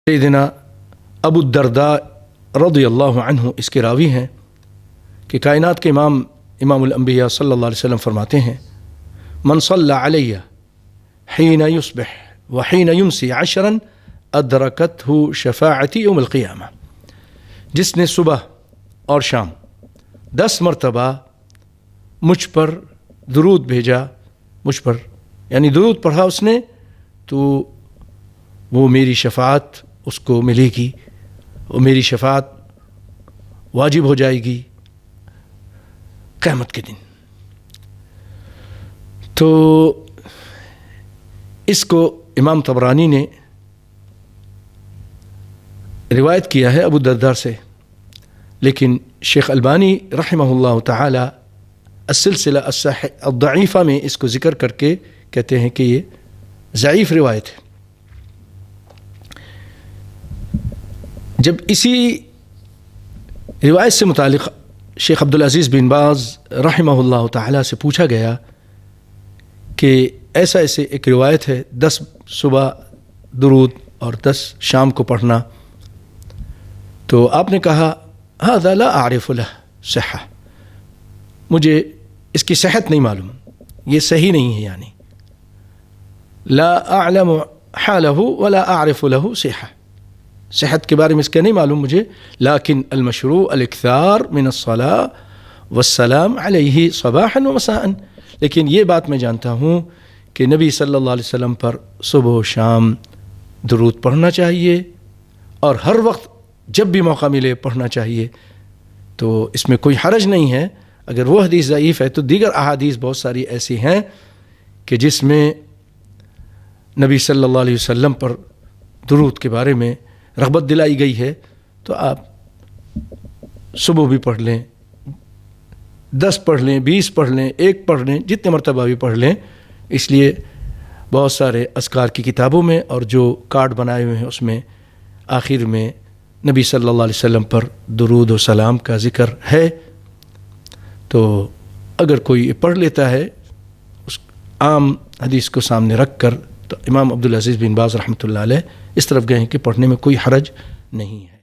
سیدنا ابو الدرداء رضی اللہ عنہ اس کے راوی ہیں کہ کائنات کے امام الانبیاء صلی اللہ علیہ وسلم فرماتے ہیں من صلی علی حین یصبح وحین یمسی 10 ادرکتہ شفاعتی یوم القیامہ، جس نے صبح اور شام 10 مرتبہ مجھ پر درود بھیجا، مجھ پر یعنی درود پڑھا اس نے، تو وہ میری شفاعت اس کو ملے گی، وہ میری شفاعت واجب ہو جائے گی قیامت کے دن۔ تو اس کو امام طبرانی نے روایت کیا ہے ابو الدرداء سے، لیکن شیخ البانی رحمہ اللہ تعالی السلسلہ الضعیفہ میں اس کو ذکر کر کے کہتے ہیں کہ یہ ضعیف روایت ہے۔ جب اسی روایت سے متعلق شیخ عبدالعزیز بن باز رحمہ اللہ تعالی سے پوچھا گیا کہ ایسے ایک روایت ہے 10 صبح درود اور 10 شام کو پڑھنا، تو آپ نے کہا هذا لا اعرف له صحہ، مجھے اس کی صحت نہیں معلوم، یہ صحیح نہیں ہے، یعنی لا اعلم حاله ولا اعرف له صحہ، صحت کے بارے میں اس کا نہیں معلوم مجھے، لیکن المشروع الاکثار من الصلاة والسلام علیہ صباحا ومساء، لیکن یہ بات میں جانتا ہوں کہ نبی صلی اللہ علیہ وسلم پر صبح و شام درود پڑھنا چاہیے، اور ہر وقت جب بھی موقع ملے پڑھنا چاہیے، تو اس میں کوئی حرج نہیں ہے۔ اگر وہ حدیث ضعیف ہے تو دیگر احادیث بہت ساری ایسی ہیں کہ جس میں نبی صلی اللہ علیہ وسلم پر درود کے بارے میں رغبت دلائی گئی ہے، تو آپ صبح بھی پڑھ لیں، 10 پڑھ لیں، 20 پڑھ لیں، 1 پڑھ لیں، جتنے مرتبہ بھی پڑھ لیں۔ اس لیے بہت سارے اذکار کی کتابوں میں اور جو کارڈ بنائے ہوئے ہیں اس میں آخر میں نبی صلی اللہ علیہ وسلم پر درود و سلام کا ذکر ہے، تو اگر کوئی پڑھ لیتا ہے اس عام حدیث کو سامنے رکھ کر، تو امام عبدالعزیز بن باز رحمۃ اللہ علیہ اس طرف گئے ہیں کہ پڑھنے میں کوئی حرج نہیں ہے۔